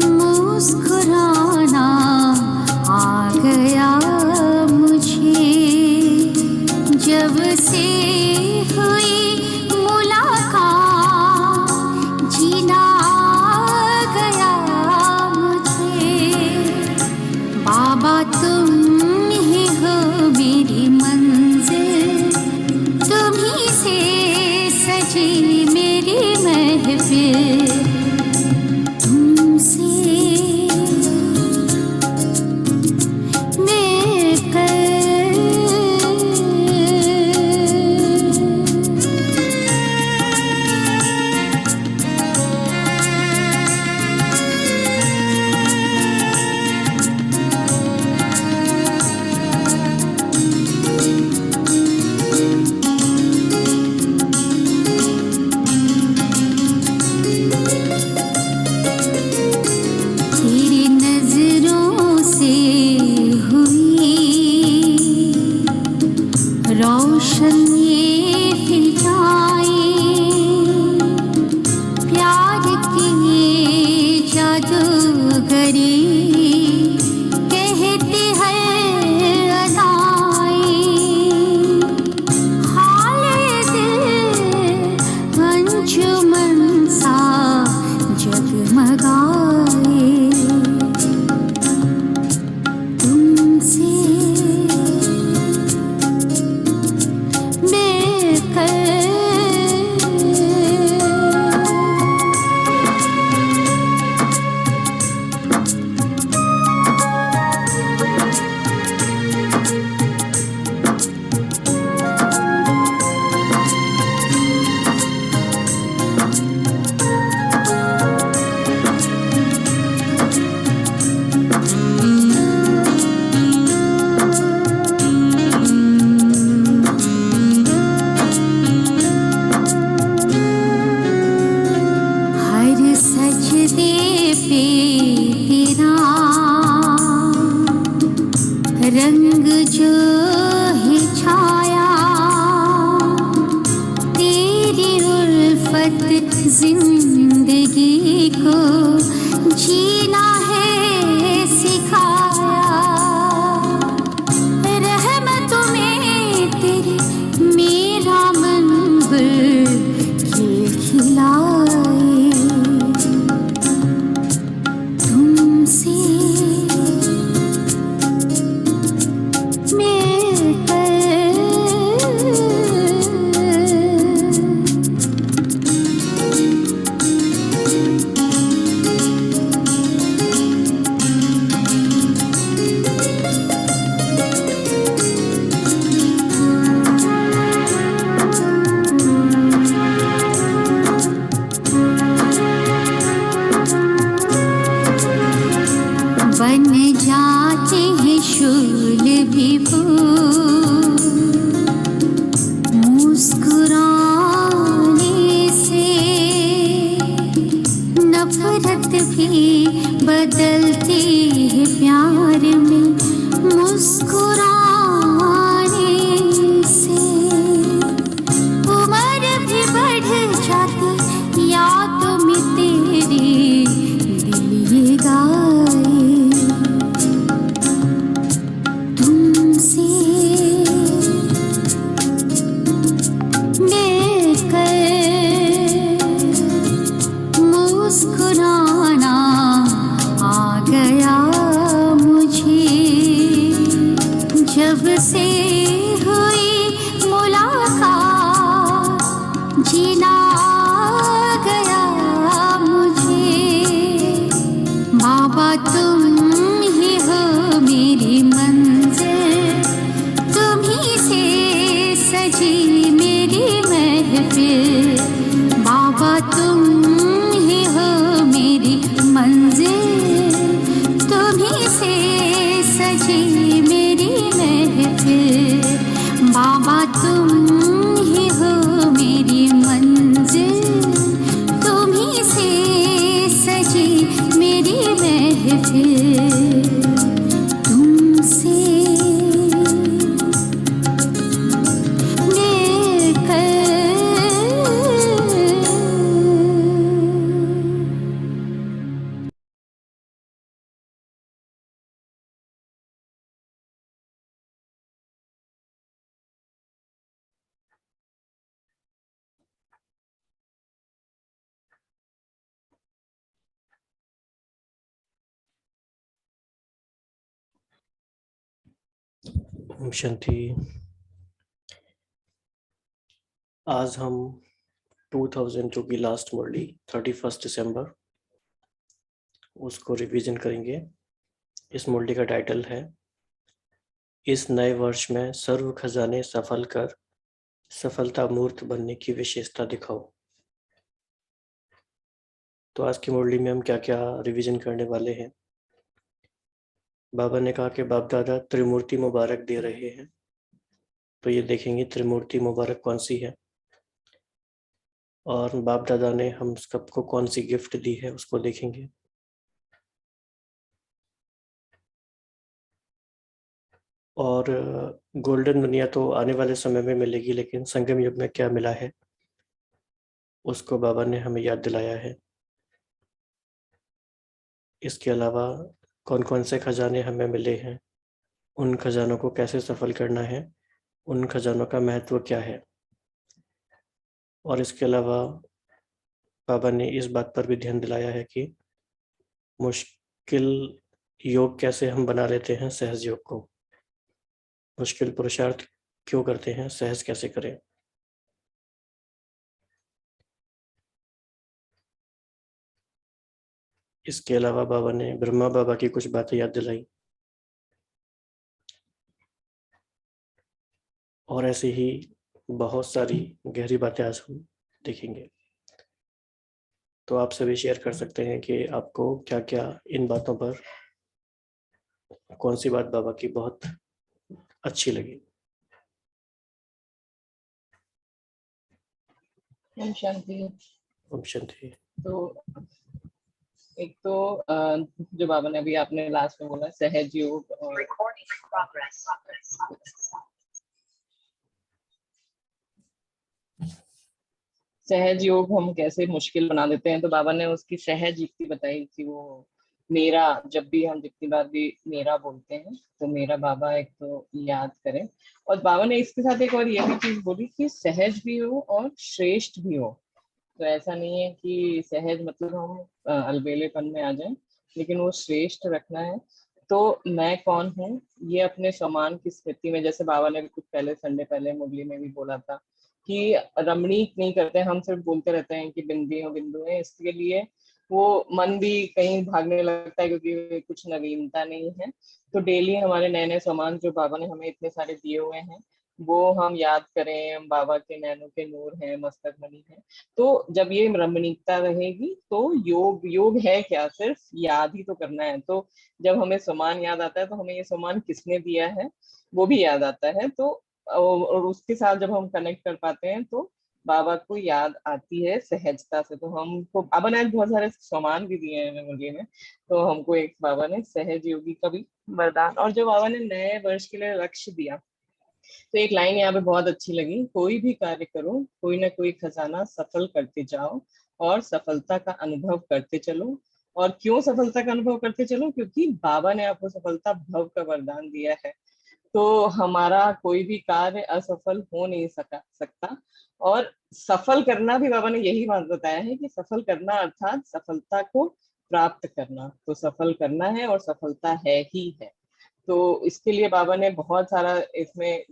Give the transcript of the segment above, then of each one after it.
मुस्कुराना आ गया मुझे, जब से हुई मुलाकात, जीना आ गया मुझे। बाबा तुम ही हो मेरी मंजिल, तुम्ही से सजी मेरी महफिल। रोशन ये फिजाएं प्यार की जादूगरी, कहती है अदाएं हाले दिल अंजुमन सा जगमगाए। तुमसे रंग जो है छाया, तेरी उल्फत जिंदगी को जीना है सिखाया। रहमतों में तेरी मेरा मन खिल खिलाए। तुमसे बन जाते हैं शूल भी फूल मुस्कुराने से, नफरत भी बदलती है प्यार में मुस्कुराने से। उम्र भी बढ़ जाती यादों में तेरी दिल ये गाए। मुस्कुराना आ गया मुझे, जब से हुई मुलाकात, जीना आ गया मुझे। बाबा तुम ही हो मेरी मंजिल, तुम्ही से सजी मेरी महफिल। बाबा तुम मंजिल, तुम्ही से सजी मेरी महफिल। बाबा तुम ही हो मेरी मंजिल, तुम्ही से सजी मेरी महफिल। ओम शांति। आज हम 2002 की लास्ट मुरली 31 दिसंबर उसको रिवीजन करेंगे। इस मुरली का टाइटल है इस नए वर्ष में सर्व खजाने सफल कर सफलता मूर्त बनने की विशेषता दिखाओ। तो आज की मुरली में हम क्या क्या रिवीजन करने वाले हैं। बाबा ने कहा कि बाप दादा त्रिमूर्ति मुबारक दे रहे हैं, तो ये देखेंगे त्रिमूर्ति मुबारक कौन सी है और बाप दादा ने हम सबको कौन सी गिफ्ट दी है उसको देखेंगे। और गोल्डन दुनिया तो आने वाले समय में मिलेगी, लेकिन संगम युग में क्या मिला है उसको बाबा ने हमें याद दिलाया है। इसके अलावा कौन कौन से खजाने हमें मिले हैं, उन खजानों को कैसे सफल करना है, उन खजानों का महत्व क्या है। और इसके अलावा बाबा ने इस बात पर भी ध्यान दिलाया है कि मुश्किल योग कैसे हम बना लेते हैं सहज योग को। मुश्किल पुरुषार्थ क्यों करते हैं, सहज कैसे करें। इसके अलावा बाबा ने ब्रह्मा बाबा की कुछ बातें याद दिलाई और ऐसे ही बहुत सारी गहरी बातें आज हम देखेंगे। तो आप सभी शेयर कर सकते हैं कि आपको क्या क्या इन बातों पर कौन सी बात बाबा की बहुत अच्छी लगी। ओम शांति। ओम शांति। तो एक तो जो बाबा ने अभी आपने लास्ट में बोला सहज योग और सहज योग हम कैसे मुश्किल बना देते हैं। तो बाबा ने उसकी सहज युक्ति बताई कि वो मेरा, जब भी हम जितनी बार भी मेरा बोलते हैं तो मेरा बाबा एक तो याद करें। और बाबा ने इसके साथ एक और ये भी चीज बोली कि सहज भी हो और श्रेष्ठ भी हो। तो ऐसा नहीं है कि सहज मतलब हम अलबेलेपन में आ जाएं, लेकिन वो श्रेष्ठ रखना है। तो मैं कौन हूँ ये अपने समान की स्थिति में, जैसे बाबा ने कुछ पहले संडे पहले मुरली में भी बोला था कि रमणीक नहीं करते, हम सिर्फ बोलते रहते हैं कि बिंदी हो बिंदु है। इसके लिए वो मन भी कहीं भागने लगता है क्योंकि कुछ नवीनता नहीं है। तो डेली हमारे नए नए सामान जो बाबा ने हमें इतने सारे दिए हुए हैं वो हम याद करें। बाबा के नैनों के नूर है, मस्तक मणि है। तो जब ये रमणीकता रहेगी तो योग योग है क्या, सिर्फ याद ही तो करना है। तो जब हमें सामान याद आता है तो हमें ये सामान किसने दिया है वो भी याद आता है। तो और उसके साथ जब हम कनेक्ट कर पाते हैं तो बाबा को याद आती है सहजता से। तो हमको बाबा ने बहुत सारे सामान भी दिए हैं मुझे में। तो हमको एक बाबा ने सहज योगी का भी वरदान, और जो बाबा ने नए वर्ष के लिए लक्ष्य दिया, तो एक लाइन यहाँ पे बहुत अच्छी लगी, कोई भी कार्य करो कोई ना कोई खजाना सफल करते जाओ और सफलता का अनुभव करते चलो। और क्यों सफलता का अनुभव करते चलो, क्योंकि बाबा ने आपको सफलता भव का वरदान दिया है। तो हमारा कोई भी कार्य असफल हो नहीं सकता। और सफल करना भी बाबा ने यही बात बताया है कि सफल करना अर्थात सफलता को प्राप्त करना। तो सफल करना है और सफलता है ही है। तो इसके लिए बाबा ने बहुत सारा इसमें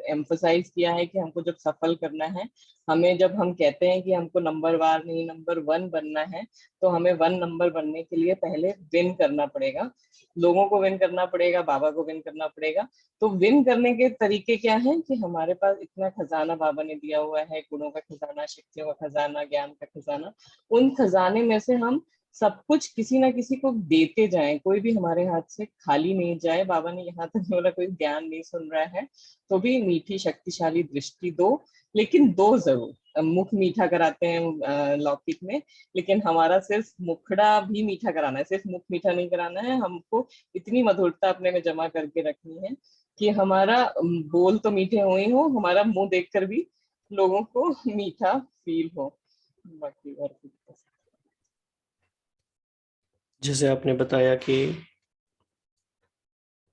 एम्फोसाइज किया है कि हमको जब सफल करना है, हमें जब हम कहते हैं कि हमको नंबर वार नहीं नंबर वन बनना है, तो हमें वन नंबर बनने के लिए पहले विन करना पड़ेगा। लोगों को विन करना पड़ेगा, बाबा को विन करना पड़ेगा। तो विन करने के तरीके क्या है कि हमारे पास इतना खजाना बाबा ने दिया हुआ है, गुणों का खजाना, शक्तियों का खजाना, ज्ञान का खजाना। उन खजाने में से हम सब कुछ किसी ना किसी को देते जाएं, कोई भी हमारे हाथ से खाली नहीं जाए। बाबा ने यहाँ तक बोला कोई ज्ञान नहीं सुन रहा है तो भी मीठी शक्तिशाली दृष्टि दो, लेकिन दो जरूर। मुख मीठा कराते हैं लौकिक में, लेकिन हमारा सिर्फ मुखड़ा भी मीठा कराना है, सिर्फ मुख मीठा नहीं कराना है। हमको इतनी मधुरता अपने में जमा करके रखनी है कि हमारा बोल तो मीठे हो ही हो, हमारा मुंह देखकर भी लोगों को मीठा फील हो। बाकी और कुछ जैसे आपने बताया कि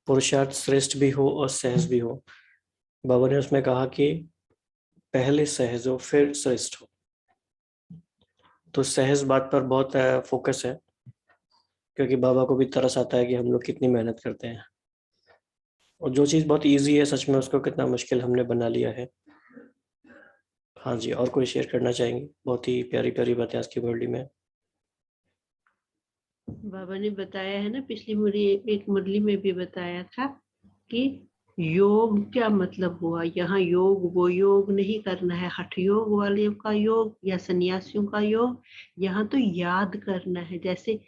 पुरुषार्थ श्रेष्ठ भी हो और सहज भी हो, बाबा ने उसमें कहा कि पहले सहज हो फिर श्रेष्ठ हो। तो सहज बात पर बहुत फोकस है, क्योंकि बाबा को भी तरस आता है कि हम लोग कितनी मेहनत करते हैं। और जो चीज़ बहुत इजी है सच में उसको कितना मुश्किल हमने बना लिया है। हाँ जी, और कोई शेयर करना चाहेंगे? बहुत ही प्यारी प्यारी बातें आज की मुरली में। बाबा ने बताया है ना, पिछली मुरली, एक मुरली में भी बताया था कि योग क्या मतलब हुआ। यहाँ योग वो योग नहीं करना है, हठ योग वाले का योग या सन्यासियों का योग। यहाँ तो याद करना है, जैसे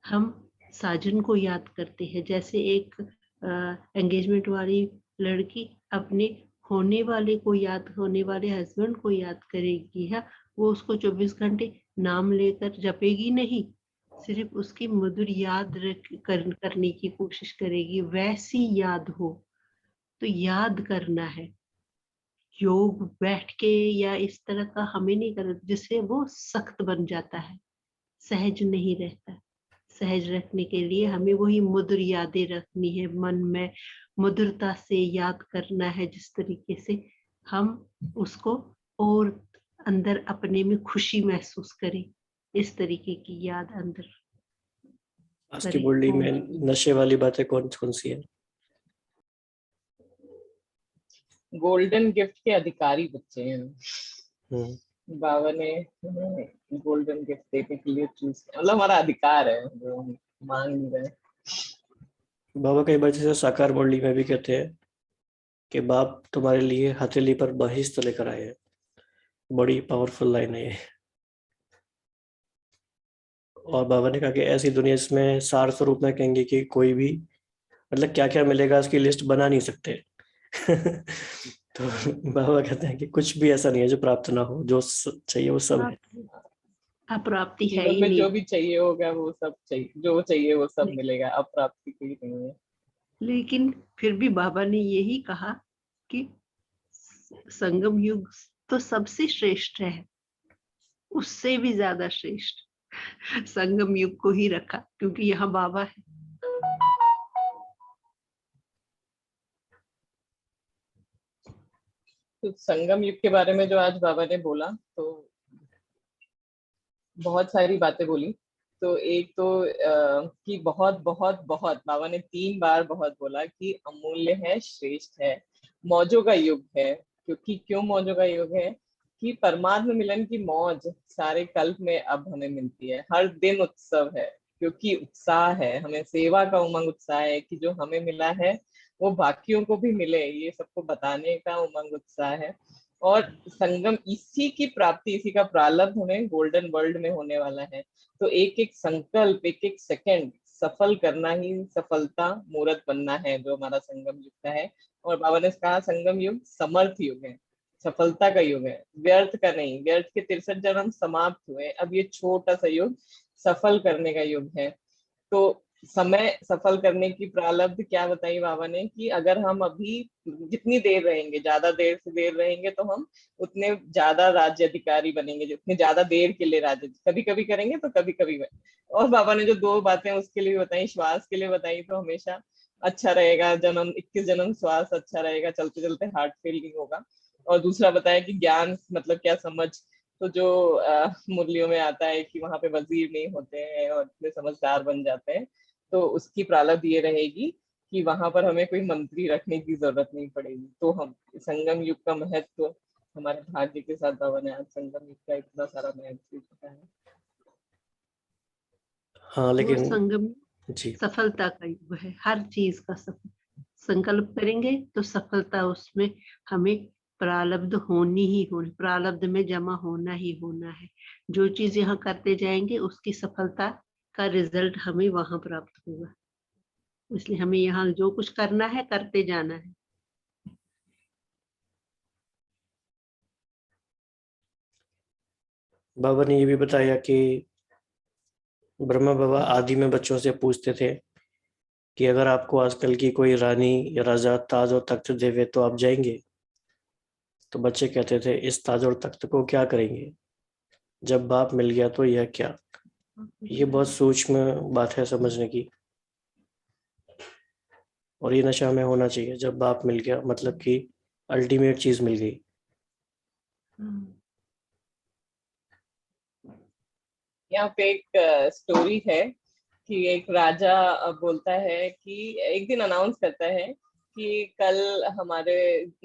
हम साजन को याद करते हैं, जैसे एक एंगेजमेंट वाली लड़की अपने होने वाले को याद, होने वाले हस्बैंड को याद करेगी है, वो उसको 24 घंटे नाम लेकर जपेगी नहीं, सिर्फ उसकी मधुर याद करने की कोशिश करेगी, वैसी याद हो। तो याद करना है। योग बैठ के या इस तरह का हमें नहीं करना जिससे वो सख्त बन जाता है, सहज नहीं रहता। सहज रखने के लिए हमें वही मधुर यादें रखनी है, मन में मधुरता से याद करना है, जिस तरीके से हम उसको और अंदर अपने में खुशी महसूस करें, इस तरीके की याद अंदर आज की करें। मुरली में नशे वाली बातें कौन कौन सी है? गोल्डन गिफ्ट के अधिकारी बच्चे हैं। बाबा ने गोल्डन गिफ्ट देने के लिए चूज, मतलब हमारा अधिकार है जो हम मांग नहीं रहे। बाबा कई बार जैसे साकार मुरली में भी कहते हैं कि बाप तुम्हारे लिए हथेली पर बहिश्त लेकर आए हैं। बड़ी पावरफुल लाइन है ये। और बाबा ने कहा कि ऐसी दुनिया जिसमें सार स्वरूप में कहेंगे कि कोई भी, मतलब क्या क्या मिलेगा उसकी लिस्ट बना नहीं सकते। तो बाबा कहते हैं कि कुछ भी ऐसा नहीं है जो प्राप्त ना हो, जो चाहिए वो सब है। अप्राप्ति है जीवन ही में नहीं। जो भी चाहिए होगा वो सब चाहिए, जो चाहिए वो सब मिलेगा, अप्राप्ति कोई नहीं है। लेकिन फिर भी बाबा ने यही कहा कि संगम युग तो सबसे श्रेष्ठ है, उससे भी ज्यादा श्रेष्ठ संगम युग को ही रखा, क्योंकि यहाँ बाबा है। तो संगम युग के बारे में जो आज बाबा ने बोला, तो बहुत सारी बातें बोली। तो एक तो कि बहुत बहुत बहुत, बाबा ने 3 बार बहुत बोला कि अमूल्य है, श्रेष्ठ है, मौजों का युग है। क्योंकि क्यों मौजों का युग है? कि परमात्मा मिलन की मौज सारे कल्प में अब हमें मिलती है, हर दिन उत्सव है। क्योंकि उत्साह है, हमें सेवा का उमंग उत्साह है कि जो हमें मिला है वो बाकियों को भी मिले, ये सबको बताने का उमंग उत्साह है। और संगम, इसी की प्राप्ति, इसी का प्रारब्ध हमें गोल्डन वर्ल्ड में होने वाला है। तो एक एक संकल्प, एक एक सेकंड सफल करना ही सफलता मूर्त बनना है, जो हमारा संगम युग का है। और बाबा ने कहा संगम युग समर्थ युग है, सफलता का युग है, व्यर्थ का नहीं। व्यर्थ के 63 जन्म समाप्त हुए, अब ये छोटा सा युग सफल करने का युग है। तो समय सफल करने की प्रारब्ध क्या बताई बाबा ने कि अगर हम अभी जितनी देर रहेंगे, ज्यादा देर से देर रहेंगे, तो हम उतने ज्यादा राज्य अधिकारी बनेंगे, जितने ज्यादा देर के लिए राज्य कभी कभी करेंगे तो कभी कभी। और बाबा ने जो 2 बातें उसके लिए बताई, श्वास के लिए बताई, तो हमेशा अच्छा रहेगा, जन्म 21 जन्म श्वास अच्छा रहेगा, चलते चलते हार्ट फेलिंग होगा। और दूसरा बताया कि ज्ञान मतलब क्या, समझ। तो जो मुरलियों में आता है कि वहां पे वजीर नहीं होते हैं और इतने समझदार बन जाते हैं, तो उसकी प्रारब्ध ये रहेगी कि वहां पर हमें कोई मंत्री रखने की जरूरत नहीं पड़ेगी। तो हम संगम युग का महत्व हमारे भाग्य के साथ बाबा ने आज संगम युग का इतना सारा महत्व बताया। हाँ वो लेकिन संगम जी, सफलता का युग है, हर चीज का सफल संकल्प करेंगे तो सफलता उसमें हमें प्रारब्ध होनी ही होनी, प्रारब्ध में जमा होना ही होना है। जो चीज यहाँ करते जाएंगे उसकी सफलता का रिजल्ट हमें वहां प्राप्त होगा। इसलिए हमें यहाँ जो कुछ करना है करते जाना है। बाबा ने ये भी बताया कि ब्रह्मा बाबा आदि में बच्चों से पूछते थे कि अगर आपको आजकल की कोई रानी या राजा ताज और तख्त देवे तो आप जाएंगे? तो बच्चे कहते थे इस ताज और तख्त को क्या करेंगे, जब बाप मिल गया तो यह क्या। ये बहुत सूक्ष्म बात है समझने की, और ये नशा हमें होना चाहिए। जब बाप मिल गया मतलब कि अल्टीमेट चीज मिल गई। यहाँ पे एक स्टोरी है कि एक राजा बोलता है कि एक दिन अनाउंस करता है कि कल हमारे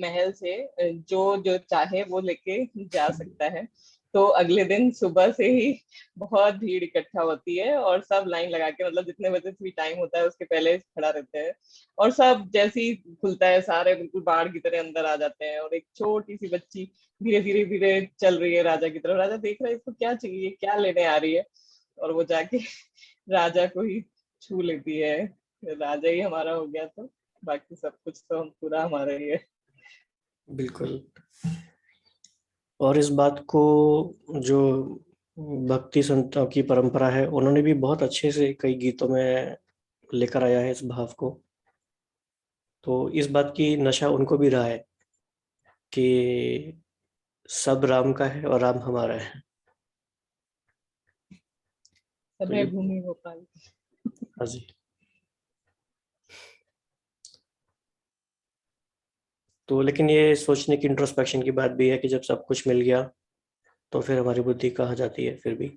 महल से जो जो चाहे वो लेके जा सकता है। तो अगले दिन सुबह से ही बहुत भीड़ इकट्ठा होती है और सब लाइन लगा के, मतलब जितने बजे भी टाइम होता है उसके पहले खड़ा रहते हैं, और सब जैसे ही खुलता है सारे बिल्कुल बाढ़ की तरह अंदर आ जाते हैं। और एक छोटी सी बच्ची धीरे धीरे धीरे चल रही है राजा की तरफ। राजा देख रहा है इसको क्या चाहिए, क्या लेने आ रही है, और वो जाके राजा को ही छू लेती है। राजा ही हमारा हो गया तो बाकी सब कुछ तो हम पूरा हमारा ही है। बिल्कुल। और इस बात को जो भक्ति संतों की परंपरा है उन्होंने भी बहुत अच्छे से कई गीतों में लेकर आया है इस भाव को। तो इस बात की नशा उनको भी रहा है कि सब राम का है और राम हमारा है। तो समय ये, भूमि गोपाल। हाँ जी। तो लेकिन ये सोचने की, इंट्रोस्पेक्शन की बात भी है कि जब सब कुछ मिल गया तो फिर हमारी बुद्धि कहाँ जाती है फिर भी।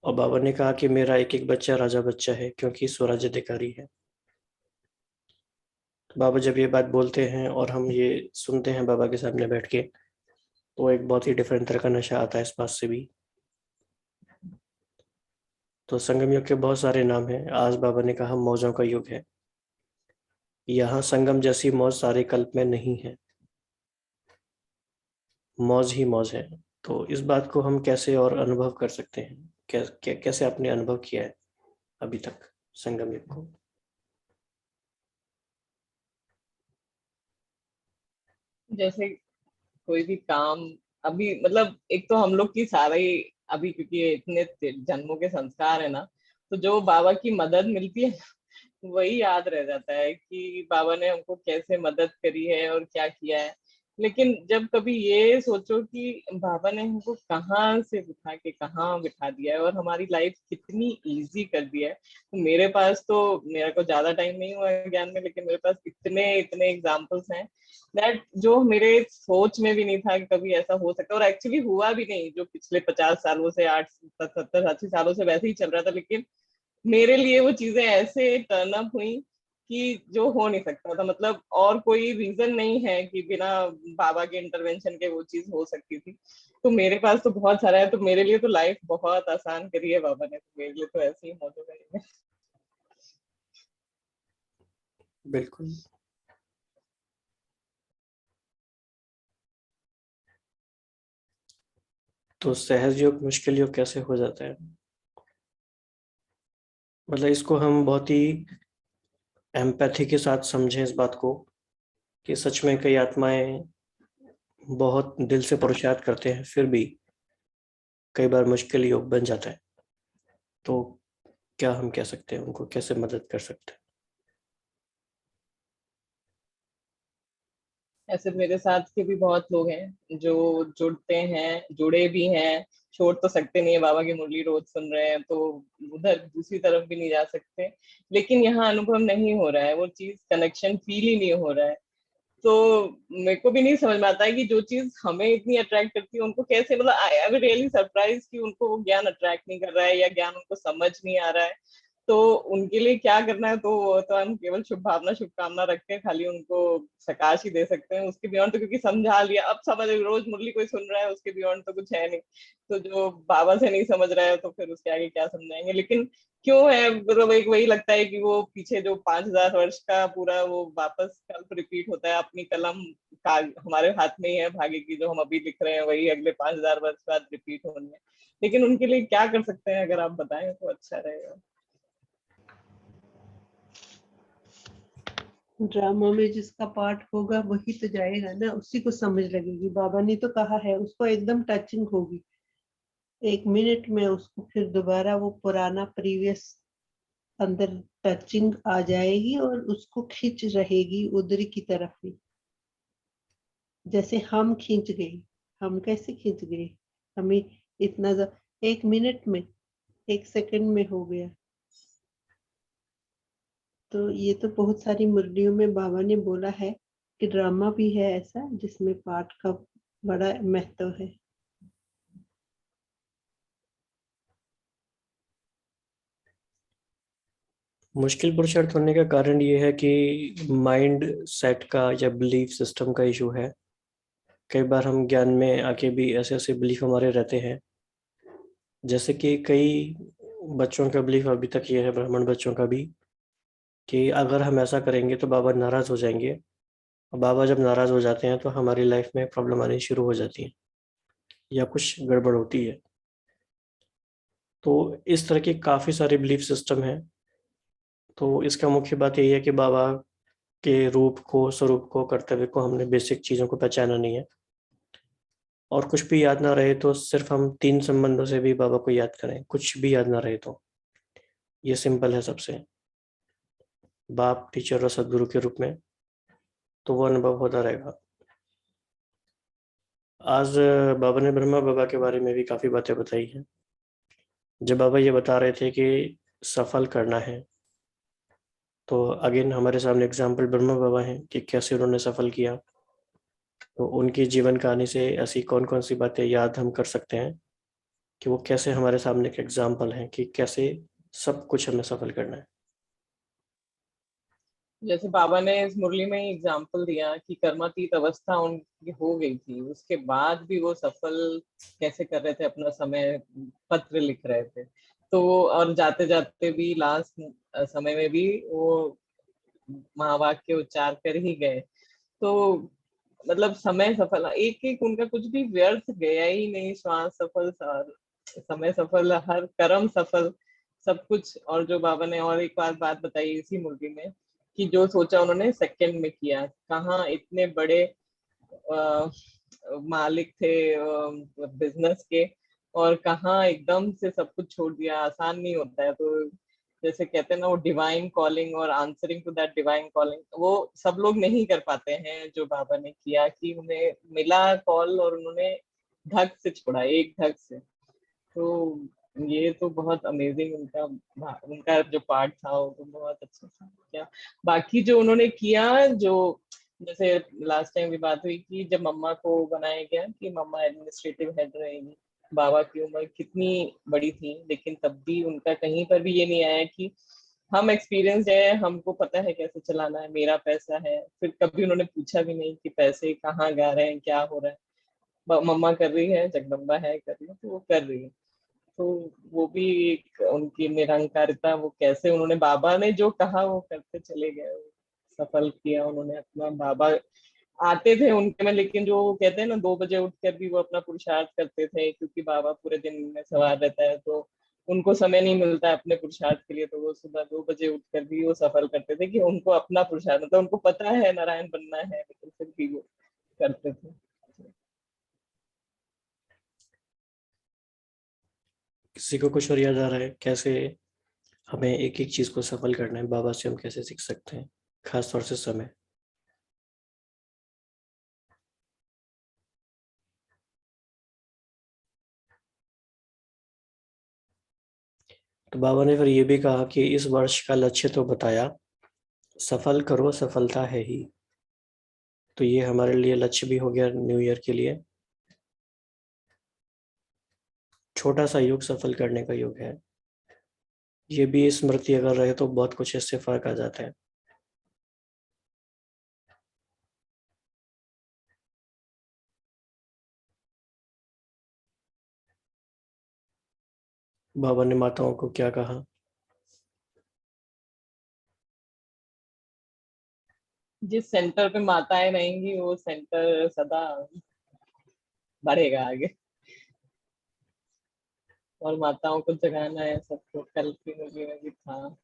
और बाबा ने कहा कि मेरा एक एक बच्चा राजा बच्चा है क्योंकि स्वराज्य अधिकारी है। तो बाबा जब ये बात बोलते हैं और हम ये सुनते हैं बाबा के सामने बैठ के, तो एक बहुत ही डिफरेंट तरह का नशा आता है इस बात से भी। तो संगम युग के बहुत सारे नाम हैं। आज बाबा ने कहा मौजों का युग है। यहाँ संगम जैसी मौज सारे कल्प में नहीं है, मौज ही मौज है। तो इस बात को हम कैसे और अनुभव कर सकते हैं? कैसे आपने अनुभव किया है अभी तक संगम युग को? जैसे कोई भी काम, अभी मतलब एक तो हम लोग की सारे अभी, क्योंकि ये इतने जन्मों के संस्कार है ना, तो जो बाबा की मदद मिलती है वही याद रह जाता है कि बाबा ने हमको कैसे मदद करी है और क्या किया है। लेकिन जब कभी ये सोचो कि बाबा ने हमको कहाँ से उठा के कहाँ बिठा दिया है और हमारी लाइफ कितनी इजी कर दिया है, तो मेरे पास तो, मेरे को ज्यादा टाइम नहीं हुआ है ज्ञान में, लेकिन मेरे पास इतने इतने एग्जाम्पल्स हैं दैट जो मेरे सोच में भी नहीं था कि कभी ऐसा हो सकता है, और एक्चुअली हुआ भी नहीं। जो पिछले 50 सालों से, 60 70 80 सालों से वैसे ही चल रहा था, लेकिन मेरे लिए वो चीजें ऐसे टर्न अप हुई कि जो हो नहीं सकता था। मतलब और कोई रीजन नहीं है कि बिना बाबा के इंटरवेंशन के वो चीज हो सकती थी। तो मेरे पास तो बहुत सारा है, तो मेरे लिए तो लाइफ बहुत आसान करी है बाबा ने, तो मेरे लिए तो ऐसे ही मौजूद है। बिल्कुल। तो सहज योग मुश्किल योग कैसे हो जाता है? मतलब इसको हम बहुत ही एम्पैथी के साथ समझें इस बात को कि सच में कई आत्माएं बहुत दिल से पुरुषार्थ करते हैं, फिर भी कई बार मुश्किल योग बन जाता है। तो क्या हम कह सकते हैं, उनको कैसे मदद कर सकते हैं? ऐसे मेरे साथ के भी बहुत लोग हैं जो जुड़ते हैं, जुड़े भी हैं। छोड़ तो सकते नहीं है, बाबा की मुरली रोज सुन रहे हैं तो उधर दूसरी तरफ भी नहीं जा सकते। लेकिन यहाँ अनुभव नहीं हो रहा है वो चीज, कनेक्शन फील ही नहीं हो रहा है। तो मेरे को भी नहीं समझ में आता है कि जो चीज हमें इतनी अट्रैक्ट करती है उनको कैसे, मतलब आई एम रियली सरप्राइज कि उनको वो ज्ञान अट्रैक्ट नहीं कर रहा है या ज्ञान उनको समझ नहीं आ रहा है। तो उनके लिए क्या करना है, तो वो तो हम केवल शुभ भावना शुभकामना रख के खाली उनको सकाश ही दे सकते हैं। उसके बियॉन्ड तो क्योंकि समझा लिया, अब समझ, रोज मुरली कोई सुन रहा है उसके बियॉन्ड तो कुछ है नहीं। तो जो बाबा से नहीं समझ रहा है तो फिर उसके आगे क्या समझाएंगे। लेकिन क्यों है, मतलब एक वही लगता है कि वो पीछे जो 5000 वर्ष का पूरा वो वापस कल्प रिपीट होता है। अपनी कलम का हमारे हाथ में ही है भाग्य की, जो हम अभी लिख रहे हैं वही अगले 5000 वर्ष बाद रिपीट होनी है। लेकिन उनके लिए क्या कर सकते हैं, अगर आप बताएं तो अच्छा रहेगा। ड्रामा में जिसका पार्ट होगा वही तो जाएगा ना, उसी को समझ लगेगी। बाबा ने तो कहा है उसको एकदम टचिंग होगी, 1 मिनट में उसको फिर दोबारा वो पुराना प्रीवियस अंदर टचिंग आ जाएगी और उसको खींच रहेगी उधर की तरफ ही, जैसे हम खींच गए। हम कैसे खींच गए, हमें इतना 1 मिनट में, 1 सेकंड में हो गया। तो ये तो बहुत सारी मुरलियों में बाबा ने बोला है कि ड्रामा भी है ऐसा जिसमें पाठ का बड़ा महत्व है। मुश्किल पुरुषार्थ होने का कारण ये है कि माइंड सेट का या बिलीफ सिस्टम का इशू है। कई बार हम ज्ञान में आके भी ऐसे ऐसे बिलीफ हमारे रहते हैं, जैसे कि कई बच्चों का बिलीफ अभी तक ये है, ब्राह्मण बच्चों का भी, कि अगर हम ऐसा करेंगे तो बाबा नाराज़ हो जाएंगे, और बाबा जब नाराज़ हो जाते हैं तो हमारी लाइफ में प्रॉब्लम आनी शुरू हो जाती है या कुछ गड़बड़ होती है। तो इस तरह की काफ़ी सारे बिलीफ सिस्टम हैं। तो इसका मुख्य बात यही है कि बाबा के रूप को, स्वरूप को, कर्तव्य को हमने बेसिक चीज़ों को पहचाना नहीं है। और कुछ भी याद ना रहे तो सिर्फ हम 3 संबंधों से भी बाबा को याद करें, कुछ भी याद ना रहे तो। ये सिंपल है सबसे, बाप, टीचर और सदगुरु के रूप में, तो वो अनुभव होता रहेगा। आज बाबा ने ब्रह्मा बाबा के बारे में भी काफ़ी बातें बताई हैं। जब बाबा ये बता रहे थे कि सफल करना है, तो अगेन हमारे सामने एग्जाम्पल ब्रह्मा बाबा हैं कि कैसे उन्होंने सफल किया। तो उनकी जीवन कहानी से ऐसी कौन कौन सी बातें याद हम कर सकते हैं कि वो कैसे हमारे सामने एक एग्जाम्पल हैं कि कैसे सब कुछ हमें सफल करना है। जैसे बाबा ने इस मुरली में ही एग्जाम्पल दिया कि कर्मातीत अवस्था उनकी हो गई थी, उसके बाद भी वो सफल कैसे कर रहे थे, अपना समय पत्र लिख रहे थे। तो और जाते जाते भी लास्ट समय में भी वो महावाक्य उच्चार कर ही गए। तो मतलब समय सफल, एक एक उनका कुछ भी व्यर्थ गया ही नहीं। श्वास सफल, समय सफल, हर कर्म सफल, सब कुछ। और जो बाबा ने और एक बात बताई इसी मुर्गी में कि जो सोचा उन्होंने सेकंड में किया। कहाँ इतने बड़े मालिक थे बिजनेस के, और कहाँ एकदम से सब कुछ छोड़ दिया। आसान नहीं होता है। तो जैसे कहते हैं ना, वो डिवाइन कॉलिंग और answering to that divine calling, वो सब लोग नहीं कर पाते हैं जो बाबा ने किया, कि उन्हें मिला कॉल और उन्होंने धक से छोड़ा, एक धक से। तो ये तो बहुत अमेजिंग उनका उनका जो पार्ट था वो तो बहुत अच्छा था। क्या बाकी जो उन्होंने किया, जो जैसे लास्ट टाइम भी बात हुई कि जब मम्मा को बनाया गया कि मम्मा एडमिनिस्ट्रेटिव हेड रहेगी, बाबा की उम्र कितनी बड़ी थी, लेकिन तब भी उनका कहीं पर भी ये नहीं आया कि हम एक्सपीरियंस है, हमको पता है कैसे चलाना है, मेरा पैसा है। फिर कभी उन्होंने पूछा भी नहीं कि पैसे कहाँ जा रहे हैं, क्या हो रहा है। मम्मा कर रही है, जगदम्बा है कर रही है, तो वो कर रही है। तो वो भी एक उनकी निरंकारिता, वो कैसे उन्होंने बाबा ने जो कहा वो करते चले गए। सफल किया उन्होंने अपना। बाबा आते थे उनके में, लेकिन जो कहते हैं ना 2 बजे उठकर भी वो अपना पुरुषार्थ करते थे, क्योंकि बाबा पूरे दिन में सवार रहता है तो उनको समय नहीं मिलता है अपने पुरुषार्थ के लिए। तो वो सुबह 2 बजे उठकर भी वो सफल करते थे, कि उनको अपना पुरुषार्थ, मतलब उनको पता है नारायण बनना है, लेकिन फिर भी वो करते थे। किसी को कुछ और याद आ रहा है कैसे हमें एक एक चीज़ को सफल करना है, बाबा से हम कैसे सीख सकते हैं, खास तौर से समय? तो बाबा ने फिर ये भी कहा कि इस वर्ष का लक्ष्य तो बताया, सफल करो सफलता है ही। तो ये हमारे लिए लक्ष्य भी हो गया न्यू ईयर के लिए। छोटा सा योग सफल करने का योग है। ये भी स्मृति अगर रहे तो बहुत कुछ इससे फर्क आ जाता है। बाबा ने माताओं को क्या कहा? जिस सेंटर पे माताएं रहेंगी वो सेंटर सदा बढ़ेगा आगे। और माताओं को जगाना है सबको, कल की मूवी में भी था।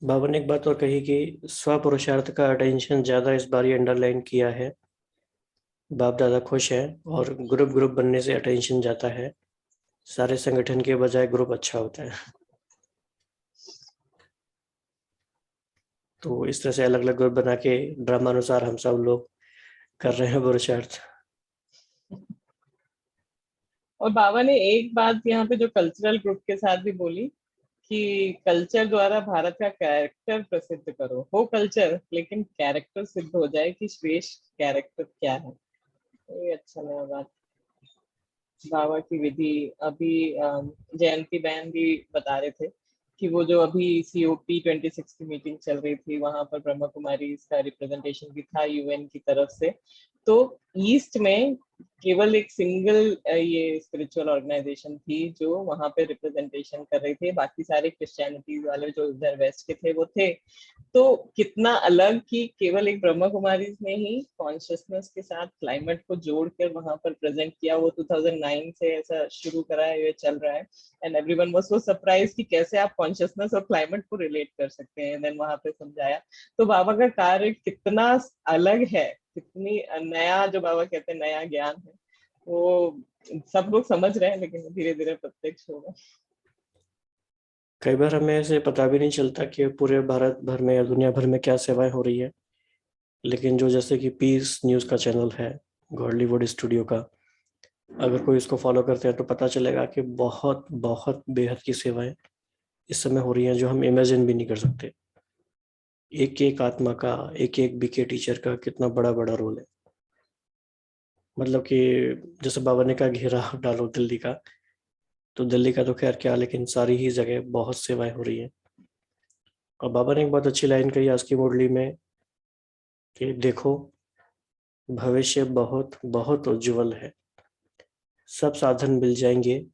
बाबा ने एक बात और कही कि स्व पुरुषार्थ का अटेंशन ज़्यादा इस बार ये अंडरलाइन किया है। बाप दादा खुश है और ग्रुप बनने से अटेंशन जाता है। सारे संगठन के बजाय ग्रुप अच्छा होता है। तो इस तरह से अलग अलग ग्रुप बना के ड्रामा अनुसार हम सब लोग कर रहे हैं पुरुषार्थ। और बाबा ने एक बात यहाँ पे जो कल्चरल ग्रुप के साथ भी बोली, कि कल्चर द्वारा भारत का कैरेक्टर प्रसिद्ध करो। हो कल्चर, लेकिन कैरेक्टर सिद्ध हो जाए कि श्रेष्ठ कैरेक्टर क्या है। ये अच्छा लगा बात। बाबा की विधि अभी जयंती बहन भी बता रहे थे कि वो जो अभी COP 26 की मीटिंग चल रही थी, वहां पर ब्रह्मा कुमारी का रिप्रेजेंटेशन भी था UN की तरफ से। तो ईस्ट में केवल एक सिंगल ये स्पिरिचुअल ऑर्गेनाइजेशन थी जो वहां पे रिप्रेजेंटेशन कर रही थी, बाकी सारे क्रिश्चियनिटीज वाले जो उधर वेस्ट के थे वो थे। तो कितना अलग कि केवल एक ब्रह्मा कुमारी ने ही कॉन्शियसनेस के साथ क्लाइमेट को जोड़कर वहां पर प्रेजेंट किया। वो 2009 से ऐसा शुरू करा है, ये चल रहा है। And everyone was so surprise कि कैसे आप कॉन्शियसनेस और क्लाइमेट को रिलेट कर सकते हैं। देन वहां पे समझाया। तो बाबा का कार्य कितना अलग है, कितनी नया, जो बाबा कहते हैं नया ज्ञान है, वो सब लोग समझ रहे हैं, लेकिन धीरे धीरे प्रत्यक्ष होगा। कई बार हमें ऐसे पता भी नहीं चलता कि पूरे भारत भर में या दुनिया भर में क्या सेवाएं हो रही है, लेकिन जो जैसे कि पीस न्यूज़ का चैनल है, गॉडलीवुड स्टूडियो का, अगर कोई इसको फॉलो करते हैं तो पता चलेगा कि बहुत बहुत बेहद की सेवाएं इस समय हो रही हैं जो हम इमेजिन भी नहीं कर सकते। एक एक आत्मा का, एक एक बीके टीचर का कितना बड़ा बड़ा रोल है। मतलब कि जैसे बाबा ने कहा घेरा डालो दिल्ली का, तो दिल्ली का तो खैर क्या, लेकिन सारी ही जगह बहुत सेवाएं हो रही हैं। और बाबा ने एक बहुत अच्छी लाइन कही आज की मुरली में कि देखो भविष्य बहुत बहुत उज्जवल है, सब साधन मिल जाएंगे,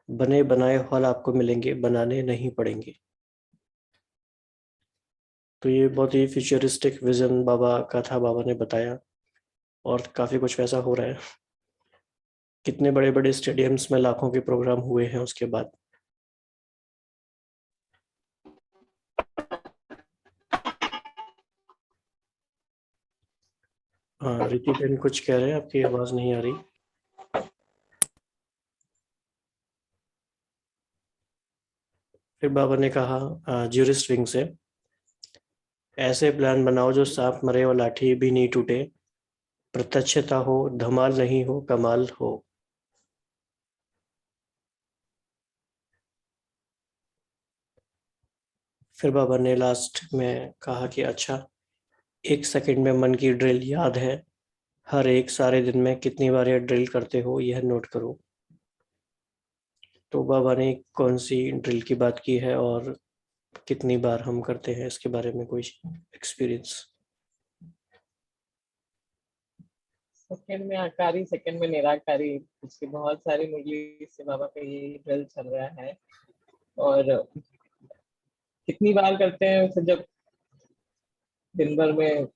बने बनाए फल आपको मिलेंगे, बनाने नहीं पड़ेंगे। तो ये बहुत ही फ्यूचरिस्टिक विजन बाबा का था, बाबा ने बताया, और काफ़ी कुछ वैसा हो रहा है। कितने बड़े बड़े स्टेडियम्स में लाखों के प्रोग्राम हुए हैं उसके बाद। हाँ रिति बहन कुछ कह रहे हैं, आपकी आवाज़ नहीं आ रही। फिर बाबा ने कहा ज्यूरिस्ट विंग से, ऐसे प्लान बनाओ जो सांप मरे और लाठी भी नहीं टूटे, प्रत्यक्षता हो, धमाल नहीं हो, कमाल हो। फिर बाबा ने लास्ट में कहा कि अच्छा, 1 सेकंड में मन की ड्रिल याद है, हर एक सारे दिन में कितनी बार यह ड्रिल करते हो यह नोट करो। तो बाबा ने कौन सी ड्रिल की बात की है और कितनी बार हम करते हैं, इसके बारे में कोई एक्सपीरियंस? सेकंड में आकारी, सेकंड में निराकारी, पिछली बहुत सारी मुरली से बाबा का ये ड्रिल चल रहा है। और कितनी बार करते हैं उसे, जब दिन भर में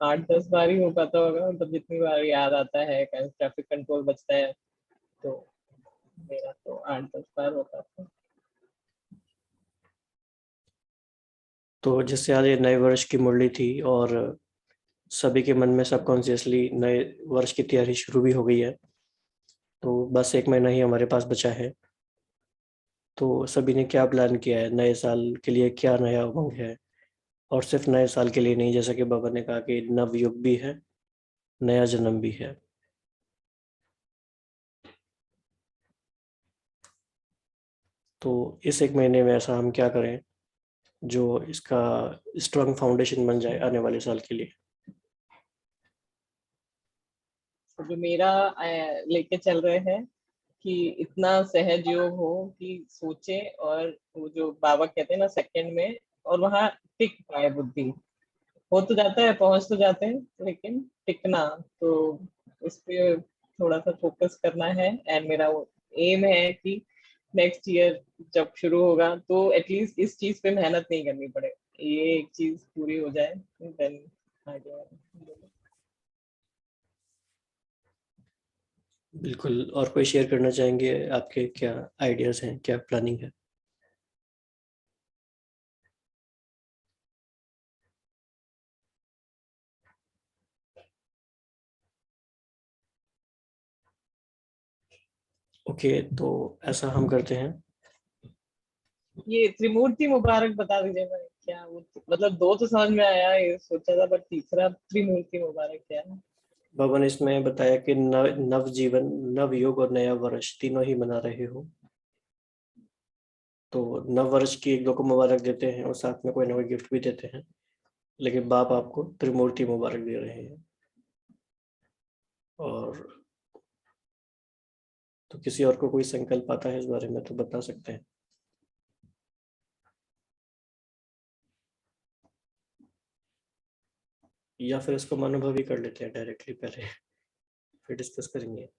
8-10 बार ही हो पाता होगा, तब जितनी बार याद आता है, ट्रैफिक कंट्रोल बचता है, तो मेरा तो 8-10 बार हो पाता है। तो जैसे आज ये नए वर्ष की मुरली थी और सभी के मन में सबकॉन्शियसली नए वर्ष की तैयारी शुरू भी हो गई है, तो बस 1 महीना ही हमारे पास बचा है। तो सभी ने क्या प्लान किया है नए साल के लिए, क्या नया उमंग है? और सिर्फ नए साल के लिए नहीं, जैसा कि बाबा ने कहा कि नव युग भी है, नया जन्म भी है। तो इस 1 महीने में ऐसा हम क्या करें जो इसका स्ट्रॉन्ग फाउंडेशन बन जाए आने वाले साल के लिए? तो जो मेरा लेके चल रहे हैं कि इतना सहज योग हो कि सोचे, और वो जो बाबा कहते हैं ना सेकंड में, और वहां टिक पाए बुद्धि। हो तो जाता है, पहुंच तो जाते हैं, लेकिन टिकना, तो इस पे थोड़ा सा फोकस करना है। एंड मेरा वो एम है कि नेक्स्ट ईयर जब शुरू होगा तो एटलीस्ट इस चीज पे मेहनत नहीं करनी पड़े, ये एक चीज पूरी हो जाए, देन आगे। बिल्कुल। और कोई शेयर करना चाहेंगे, आपके क्या आइडियाज हैं, क्या प्लानिंग है? ओके, तो ऐसा हम करते हैं। ये त्रिमूर्ति मुबारक बता दीजिए भाई, क्या वो, मतलब दो तो समझ में आया, ये सोचा था, बट तीसरा त्रिमूर्ति मुबारक क्या है? बाबा ने इसमें बताया कि नव जीवन, नव युग और नया वर्ष तीनों ही मना रहे हो, तो नव वर्ष की 1-2 को मुबारक देते हैं और साथ में कोई ना कोई गिफ्ट भी देते हैं, लेकिन बाप आपको त्रिमूर्ति मुबारक दे रहे हैं। और तो किसी और को कोई संकल्प आता है इस बारे में तो बता सकते हैं। या फिर इसको अनुभवी कर लेते हैं डायरेक्टली पहले, फिर डिस्कस करेंगे।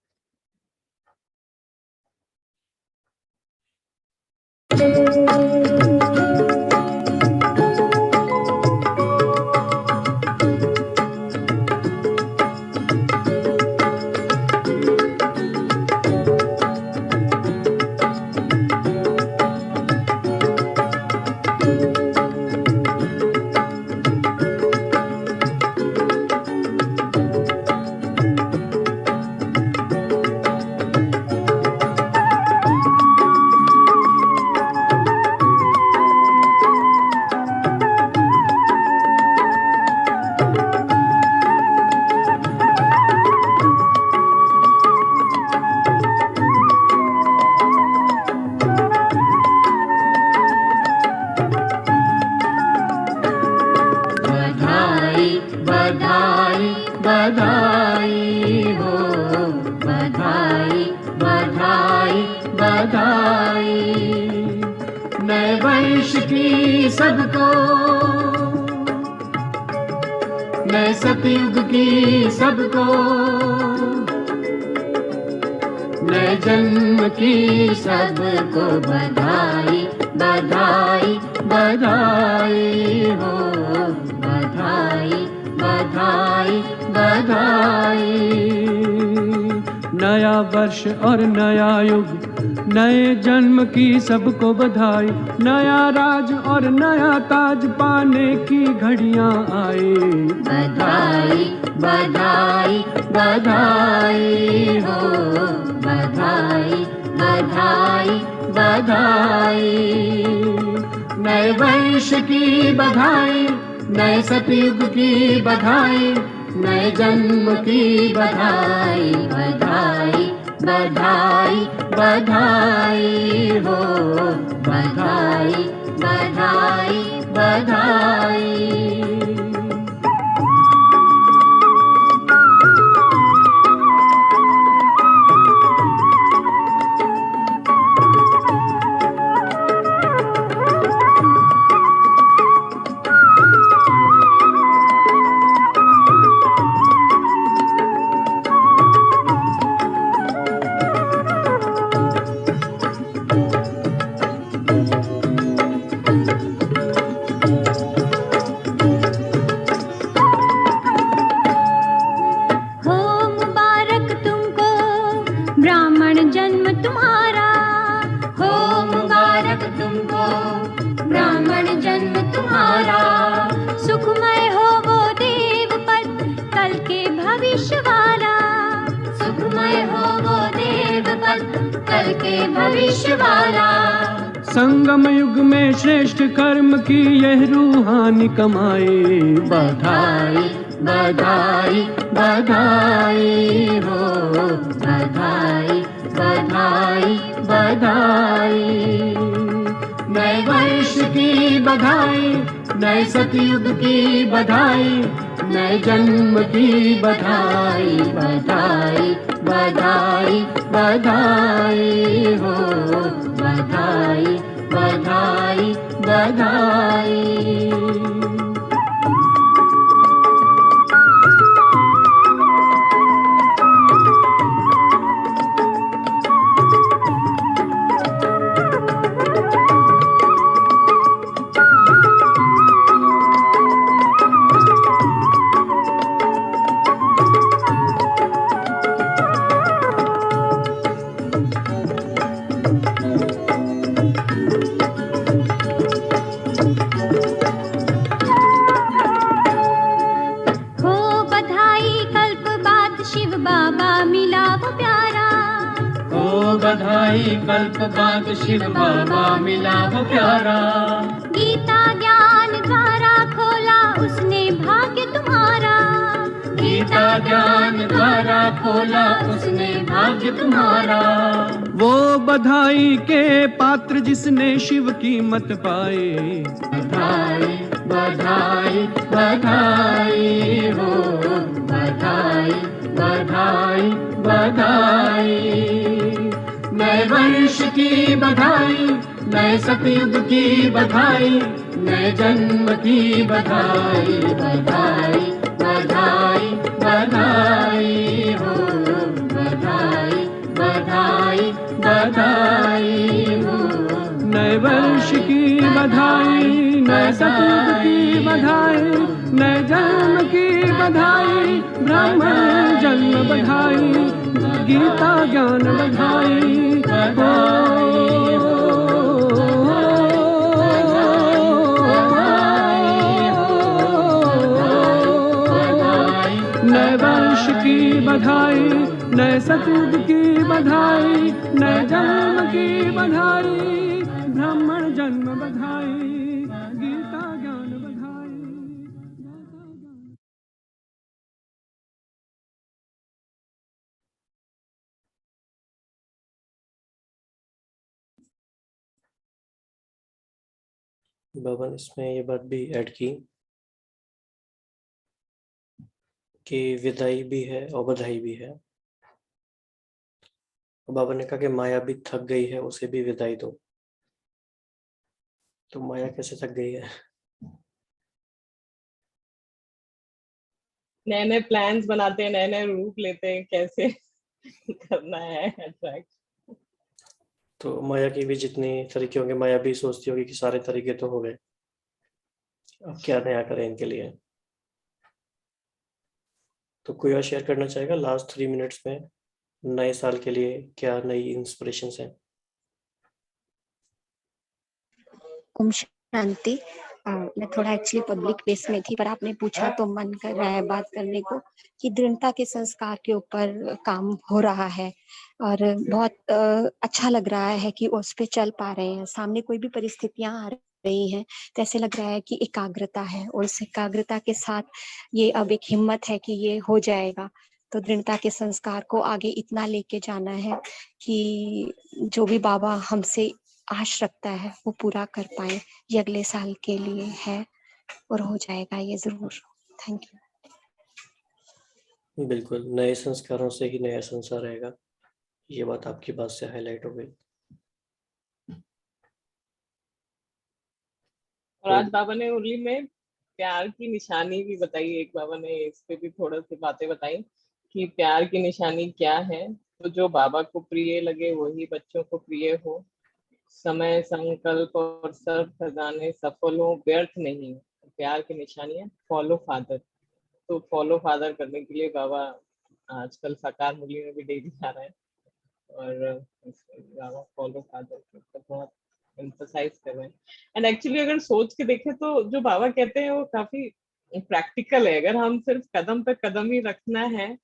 बधाई हो, बधाई बधाई बधाई, नए वर्ष की सबको, नए सतयुग की सबको, नए जन्म की सबको बधाई बधाई बधाई हो, बधाई बधाई बधाई। नया वर्ष और नया युग, नए जन्म की सबको बधाई, नया राज और नया ताज पाने की घड़ियां आई। बधाई बधाई बधाई हो, बधाई बधाई बधाई, नए वर्ष की बधाई, नए सतयुग की बधाई, नए जन्म की बधाई, बधाई बधाई बधाई हो, बधाई बधाई बधाई। संगम युग में श्रेष्ठ कर्म की यह रूहानी कमाई। बधाई बधाई बधाई हो, बधाई बधाई बधाई, नए वर्ष की बधाई, नए सतयुग की बधाई, नए जन्म की बधाई, बधाई बधाई बधाई हो, बधाई बधाई बधाई। बधाई कल्प बाद शिव बाबा मिला वो प्यारा। गीता ज्ञान द्वारा खोला उसने भाग्य तुम्हारा, गीता ज्ञान द्वारा खोला उसने भाग्य तुम्हारा। वो बधाई के पात्र जिसने शिव की मत पाए। बधाई बधाई बधाई हो, बधाई बधाई बधाई, नए वर्ष की बधाई, नए सतयुग की बधाई, नए जन्म की बधाई, बधाई बधाई बधाई हो, बधाई बधाई बधाई हो। नए वर्ष की बधाई, नए सतयुग की बधाई, नए जन्म की बधाई, ब्राह्मण जन्म बधाई, गीता ज्ञान बधाई नए वर्ष की बधाई, नए सतयुग की बधाई, नए जन्म की बधाई, ब्राह्मण जन्म बधाई, गीता ज्ञान बधाई। बाबा ने इसमें ये बात भी ऐड की कि विदाई भी है और बधाई भी है। बाबा ने कहा कि माया भी थक गई है, उसे भी विदाई दो। तो माया कैसे थक गई है? नए नए प्लान्स बनाते हैं, नए नए रूप लेते हैं, कैसे करना है अट्रैक्ट। तो माया की भी जितने तरीके होंगे, माया भी सोचती होगी कि सारे तरीके तो हो गए, अब क्या नया करें इनके लिए। तो कोई और शेयर करना चाहेगा लास्ट 3 मिनट्स में नए साल के लिए क्या नई इंस्पिरेशंस हैं? ओम शांति। मैं थोड़ा एक्चुअली पब्लिक प्लेस में थी, पर आपने पूछा तो मन कर रहा है बात करने को कि दृढ़ता के संस्कार के ऊपर काम हो रहा है और बहुत अच्छा लग रहा है कि उस पे चल पा रहे हैं। सामने कोई भी परिस्थितियां आ रही हैं तो ऐसे लग रहा है कि एकाग्रता है और उस एकाग्रता के साथ ये अब एक हिम्मत है कि ये हो जाएगा। तो दृढ़ता के संस्कार को आगे इतना लेके जाना है कि जो भी बाबा हमसे आश रखता है वो पूरा कर पाए, ये अगले साल के लिए है और हो जाएगा ये जरूर। Thank you. बिल्कुल, नए संस्कारों से ही नया संसार रहेगा, ये बात आपकी बात से हाईलाइट हो गई। और आज बाबा ने उर्ली में प्यार की निशानी भी बताई। एक बाबा ने इस पे भी थोड़ा सी बातें बताई कि प्यार की निशानी क्या है। तो जो बाबा को प्रिय लगे वही बच्चों को प्रिय हो। समय, संकल्प और सब खजाने सफल हो, व्यर्थ नहीं। प्यार की निशानी है फॉलो फादर। तो फॉलो फादर करने के लिए बाबा आजकल साकार मुरली में भी डेली आ रहा है और बाबा फॉलो फादर को बहुत एम्फसाइज कर रहे हैं। एंड एक्चुअली अगर सोच के देखें तो जो बाबा कहते हैं वो काफी प्रैक्टिकल है। अगर हम सिर्फ कदम पे कदम ही रखना है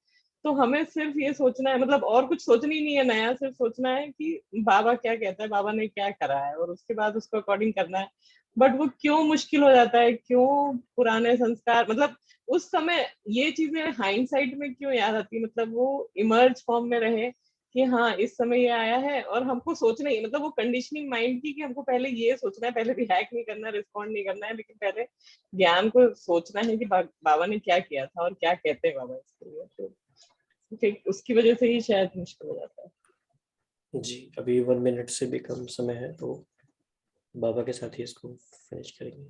तो हमें सिर्फ ये सोचना है, मतलब और कुछ सोचना ही नहीं है नया, सिर्फ सोचना है कि बाबा क्या कहता है, बाबा ने क्या करा है और उसके बाद उसको अकॉर्डिंग करना है। बट वो क्यों मुश्किल हो जाता है, क्यों पुराने संस्कार, मतलब उस समय ये चीजें हाइंडसाइट में क्यों याद आती है, मतलब वो इमर्ज फॉर्म में रहे कि हाँ इस समय ये आया है और हमको सोचना ही, मतलब वो कंडीशनिंग माइंड की कि हमको पहले ये सोचना है, पहले रिएक्ट नहीं करना, रिस्पॉन्ड नहीं करना है, लेकिन पहले ज्ञान को सोचना है कि बाबा ने क्या किया था और क्या कहते हैं बाबा इसके लिए। तो फिर उसकी वजह से ही शायद मुश्किल हो जाता है। जी, अभी 1 मिनट से भी कम समय है तो बाबा के साथ ही इसको फिनिश करेंगे।